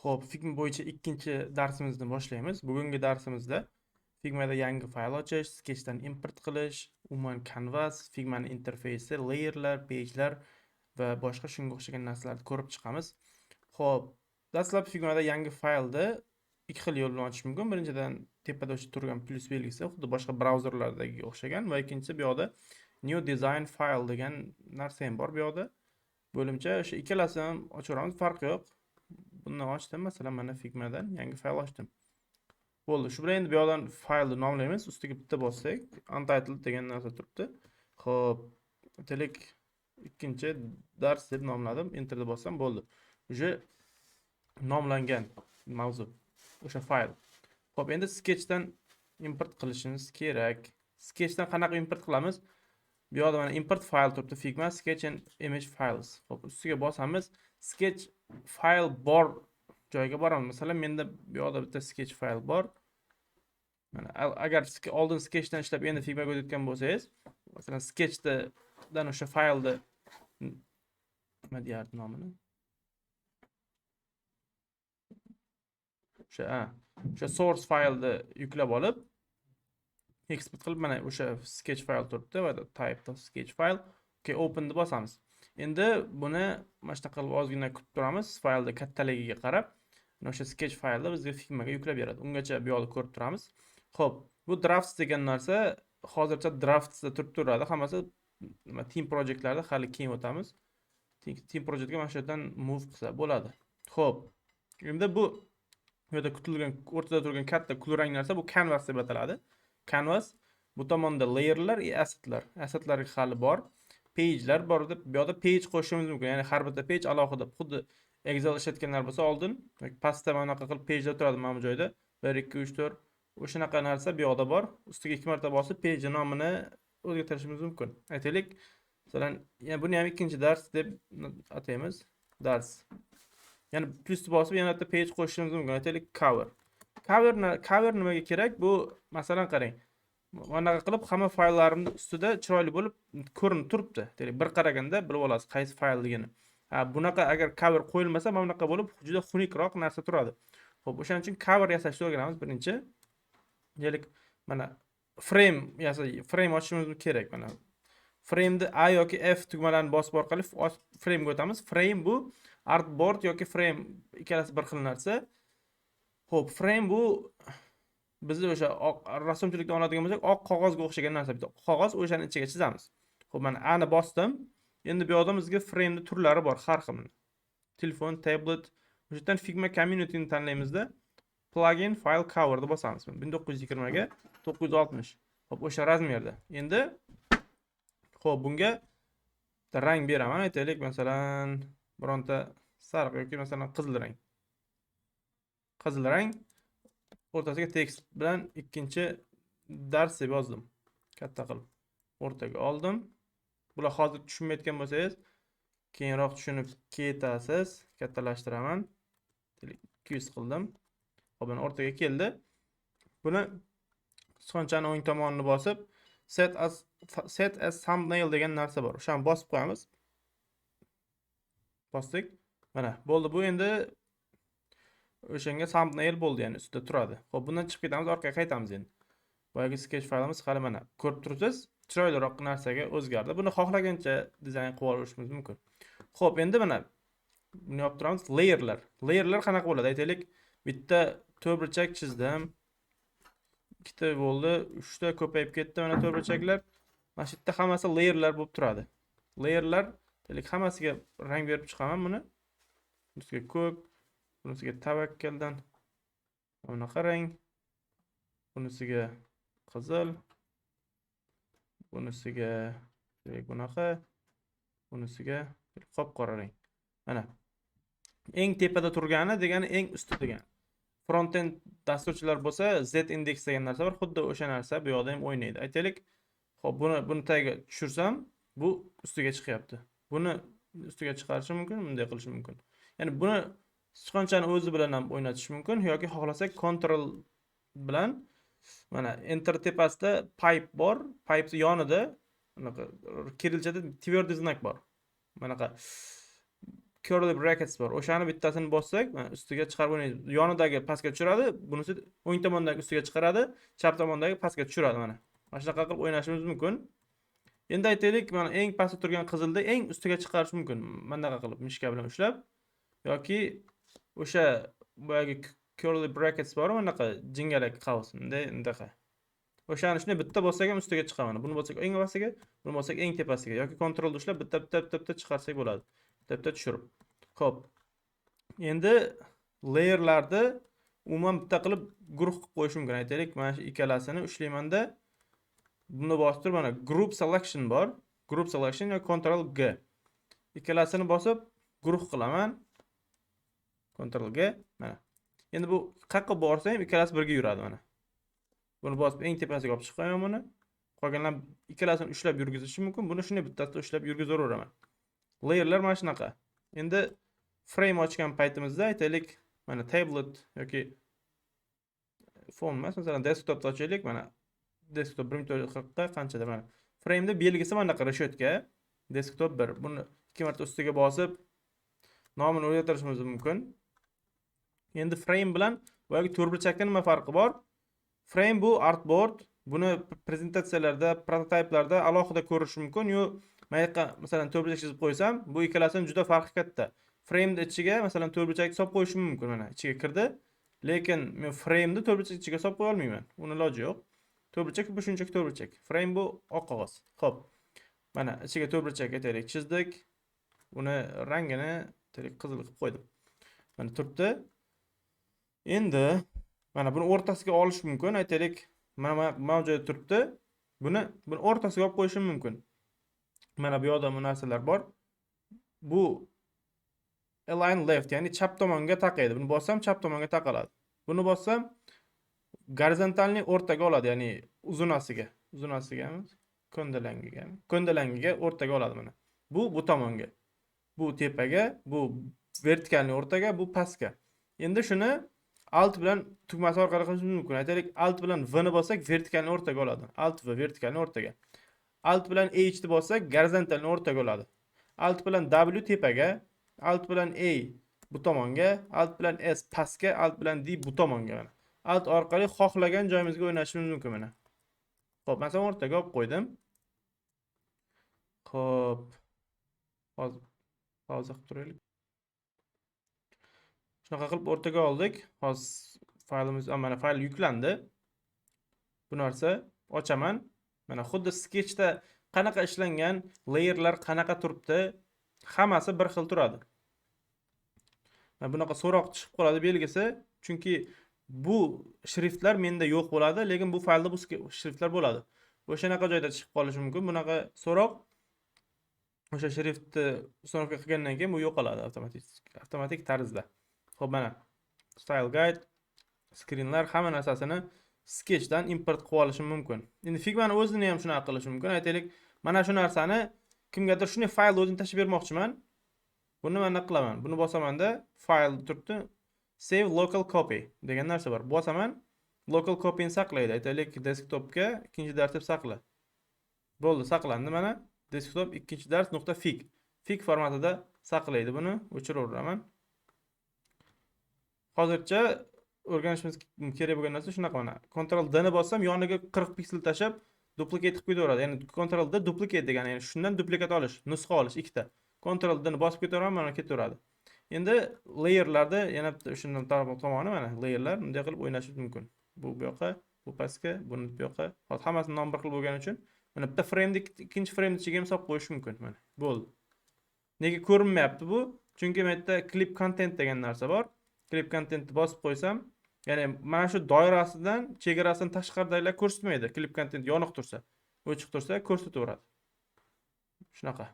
Xo'p, Figma bo'yicha ikkinchi darsimizni boshlaymiz. Bugungi darsimizda Figmada yangi fayl ochish, sketchdan import qilish, umuman Canvas, Figmaning interfeysi, layerlar, page'lar va boshqa shunga o'xshagan narsalarni ko'rib chiqamiz. Xo'p, dastlab Figmada yangi faylni ikki xil yo'l bilan ochish mumkin. Birinchidan tepada o'sha turgan plus belgisi, xuddi boshqa brauzerlardagi o'xshagan va ikkinchisi bu yoqda new design file degan narsa ham bor bu yoqda. Bo'limcha o'sha ikkalasini ham ochaveramiz, farqi yo'q. Bundan ochdim, masalan, mana Figmadan yangi fayl ochdim. Bo'ldi. Shu bilan endi bu yoqdan faylni nomlaymiz. Ustiga bitta bossak, untitled degan narsa turibdi. Xo'p, aytaylik ikkinchi dars deb nomladim. Enterni bossam bo'ldi. Uje nomlangan mavzu o'sha fayl. Xo'p, endi sketchdan import qilishimiz kerak. Sketchdan qanaqa import qilamiz? Bu yoqda mana import file turibdi. Figma sketch and image files. Xo'p, ustiga bosamiz. Sketch file bor joyga boramiz. Masalan, menda bu yoqda bitta sketch file bor. Mana agar oldin sketchdan ishlab endi Figmaga o'tayotgan bo'lsangiz, masalan, sketchdan o'sha faylni nima deyardi nomini? O'sha source faylni yuklab olib, export qilib mana o'sha sketch file turibdi va type sketch file. Okay, open deb bosamiz. Endi buni mana shunaqa qilib ozgina kutib turamiz, faylni kattaligiga qarab. Mana o'sha sketch faylni bizga Figmaga yuklab beradi. Ungacha bu yoqda ko'rib turamiz. Xo'p, bu drafts degan narsa hozircha draftsda turib turadi. Hammasi team projectlarda hali keyin o'tamiz. Team projectga mana shu yerdan move qilsa bo'ladi. Xo'p, endi bu yerda kutilgan o'rtada turgan katta kulrang narsa bu canvas deb ataladi. Canvas bu tomonda layerlar va assetlar. Assetlar hali bor. Page'lar bor deb bu yoqda page qo'shishimiz mumkin. Ya'ni har bitta page alohida, xuddi Excel ishlatganlar bo'lsa oldin pastda mana bunaqa qilib page'lar turadi mana bu joyda. 1 2 3 4 o'shanaqa narsa bu yoqda bor. Ustiga 2 marta bosib page nomini o'zgartirishimiz mumkin. Aytaylik, masalan, buni ham ikkinchi dars deb ataymiz. Dars. Ya'ni plus bosib yana bitta page qo'shishimiz mumkin. Aytaylik cover. Cover nimaga kerak? Bu masalan qarang. Mana qilib hamma fayllarimni ustida chiroyli bo'lib ko'rinib turibdi. Aytaylik, bir qaraganda bilib olasiz qaysi faylligini. Bunaqa agar cover qo'yilmasa, mana bunaqa bo'lib juda xunukroq narsa turadi. Xo'p, o'shaning uchun cover yasashni o'rganamiz birinchi. Deylik, mana frame ochishimiz kerak. Mana frame'ni A yoki F tugmalarini bosib orqali frame'ga o'tamiz. Frame bu artboard yoki frame ikkalasi bir xil narsa. Xo'p, frame bu bizni o'sha rassomchilikda oladigan bo'lsak, oq qog'ozga o'xshagan narsa. Bitta qog'oz, o'shaning ichiga chizamiz. Xo'p, mana A ni bosdim. Endi bu yoqda bizga frame'ning turlari bor, har xil. Telefon, tablet, o'sha yerdan Figma community'ni tanlaymizda plugin file cover deb bosamiz. 1920 ga 960. Xo'p, o'sha razmerda. Endi xo'p, bunga rang beraman. Aytaylik, masalan, bironta sariq yoki masalan qizil rang. Qizil rang o'rtasiga tekst bilan ikkinchi dars deb yozdim. Katta qilib o'rtaga oldim. Bular hozir tushunmayotgan bo'lsangiz, keyinroq tushunib ketasiz. Kattalashtiraman. 200 qildim. Xo'p, mana o'rtaga keldi. Buni sonchani o'ng tomonini bosib set as thumbnail degan narsa bor. O'shani bosib qo'yamiz. Bosdik. Mana bo'ldi. Bu endi o'shanga thumbnail bo'ldi, ya'ni ustida turadi. Xo'p, bundan chiqib ketamiz, orqaga qaytamiz endi. Boyagi sketch faylimiz hali mana ko'rib turibsiz, chiroyliroq narsaga o'zgardi. Buni xohlagancha dizayn qilib olishimiz mumkin. Xo'p, endi mana buni yopib turamiz. Layerlar. Layerlar qanaqa bo'ladi? Aytaylik, bitta to'rtburchak chizdim. Ikkita bo'ldi, 3 ta ko'payib ketdi mana to'rtburchaklar. Mana shu yerda hammasi layerlar bo'lib turadi. Layerlar, aytaylik, hammasiga rang berib chiqaman buni. Bunisiga ko'k, bunisiga tavakkaldan bunaqa rang, bunisiga qizil, bunisiga bunaqa, bunisiga qop-qora rang. Mana eng tepada turgani degani eng usti degani. Frontend dasturchilar bo'lsa Z index degan narsa bor, xuddi o'sha narsa bu yoqda ham o'ynaydi. Aytaylik, xo'p, buni tagiga tushirsam, bu ustiga chiqyapti. Buni ustiga chiqarishim mumkin, bunday qilishim mumkin. Ya'ni buni sichqonchani o'zi bilan ham o'ynatish mumkin yoki xohlasak Ctrl bilan mana enter tepasida pipe bor, pipe yonida bunaqa kirilchada tвердый znak bor. Bunaqa curly brackets bor. O'shani bittasini bossak, mana ustiga chiqarib o'ynaymiz. Yonidagi pastga tushiradi, bunisi o'ng tomondagi ustiga chiqaradi, chap tomondagi pastga tushiradi mana. Mana shunaqa qilib o'ynashimiz mumkin. Endi aytaylik, mana eng pastda turgan qizilni eng ustiga chiqarish mumkin. Bundaqa qilib mishka bilan ushlab yoki o'sha boyagi curly brackets bor, bunaqa jingalak qavs, bundaqa. O'shani shunday bitta bossak ham ustiga chiqadi mana. Buni bossak eng pastiga, buni bossak eng tepasiga yoki kontrolni ushlab bitta chiqarsak bo'ladi. Bitta tushirib. Xo'p. Endi layerlarni umuman bitta qilib guruh qilib qo'yish mumkin. Aytaylik, mana shu ikkalasini ushlaymanda buni bostirib mana group selection bor. Group selection yoki Ctrl G. Ikkalasini bosib guruh qilaman. Ctrl G mana. Endi bu qayerga borsa ham ikkalasi birga yuradi mana. Buni bosib eng tepasiga olib chiqib qo'yaman buni. Qolganlar ikkalasini ushlab yurgizish mumkin. Buni shunday bittasida ushlab yurgizaveraman. Layerlar mana shunaqa. Endi frame ochgan paytimizda aytaylik, mana tablet yoki phone emas, masalan desktopda ochaylik, mana desktop 1.40 ga qanchadir mana. Frame'da belgisi mana bunaqa reshetka. Desktop 1. Buni ikki marta ustiga bosib nomini o'zgartirishimiz mumkin. Endi frame bilan boyagi to'rtburchakda nima farqi bor? Frame bu artboard. Buni prezentatsiyalarda, prototiplarda alohida ko'rish mumkin. Mayqa masalan to'rtburchak chizib qo'ysam, bu ikkalasining juda farqi katta. Frame'ni ichiga masalan to'rtburchak solib qo'yishim mumkin mana. Ichiga kirdi. Lekin men frame'ni to'rtburchak ichiga solib qo'ya olmayman. Uni iloji yo'q. To'rtburchak bu shunchaki to'rtburchak. Frame bu oq qog'oz. Xo'p. Mana ichiga to'rtburchak aytaylik chizdik. Uni rangini qizil qilib qo'ydim. Mana turibdi. Endi mana buni o'rtasiga olish mumkin. Aytaylik, mana joyda turibdi. Buni o'rtasiga olib qo'yishim mumkin. Mana bu yoqda bu narsalar bor. Bu align left, ya'ni chap tomonga taqaydi. Buni bossam chap tomonga taqaladi. Buni bossam gorizontalni o'rtaga oladi, ya'ni uzunasiga emas, ko'ndalangiga o'rtaga oladi mana. Bu tomonga. Bu tepaga, bu vertikalni o'rtaga, bu pastga. Endi shuni Alt bilan tugmasi orqali qilishimiz mumkin. Aytaylik, Alt bilan V ni bossak vertikalni o'rtaga oladi. Alt V vertikalni o'rtaga. Alt bilan H ni bossak gorizontalni o'rtaga oladi. Alt bilan W tepaga, Alt bilan A bu tomonga, Alt bilan S pastga, Alt bilan D bu tomonga mana. Alt orqali xohlagan joyimizga o'ynashimiz mumkin mana. Xo'p, masalan o'rtaga olib qo'ydim. Xo'p. Hozir pauza qilib turaylik. Shunaqa qilib o'rtaga oldik. Hozir faylimiz, mana fayl yuklandi. Bu narsa ochaman. Mana xuddi sketchda qanaqa ishlangan, layerlar qanaqa turibdi, hammasi bir xil turadi. Mana bunaqa so'roq chiqib qoladi belgisi, chunki bu shriftlar menda yo'q bo'ladi, lekin bu faylda bu shriftlar bo'ladi. O'shanaqa joyda chiqib qolishi mumkin. Bunaqa so'roq o'sha shriftni uстановка qilgandan keyin bu yo'qoladi avtomatik tarzda. Xo'p, mana style guide, screenlar hamma narsasini sketchdan import qilib olishim mumkin. Endi Figma'ni o'zini ham shunaqa qilishim mumkin. Aytaylik, mana shu narsani kimgadir shunday faylni o'zini tashib bermoqchiman. Buni mana qilaman. Buni bosamanda fayl turibdi. Save local copy degan narsa bor. Bosaman, local copyni saqlaydi. Aytaylik, desktopga ikkinchi dars deb saqla. Bo'ldi, saqlandi mana. Desktop ikkinchi dars.fig. Fig formatida saqlaydi buni. O'chiraveraman. Hozircha o'rganishimiz kerak bo'lgan narsa shunaqa mana. Ctrl D ni bossam, yoniga 40 piksel tashab duplicate qilib qo'yaveradi. Ya'ni Ctrl D duplicate degani, ya'ni shundan duplikat olish, nusxa olish ikkita. Ctrl D ni bosib ketaveraman, mana ketaveradi. Endi layerlarda yana shundan tomoni mana layerlar bunday qilib o'ynashimiz mumkin. Bu yoqqa, bu pastga, buni bu yoqqa. Hozir hammasini nom bir qilib bo'lgani uchun mana bitta frame ikkinchi frame ichiga ham solib qo'yish mumkin mana. Bo'ldi. Nega ko'rinmayapti bu? Chunki bu yerda clip content degan narsa bor. Clip contentni bosib qo'ysam, ya'ni mana shu doirasidan, chegarasidan tashqaridagilar ko'rsatmaydi. Clip content yoniq tursa, ochiq tursa ko'rsataveradi. Shunaqa.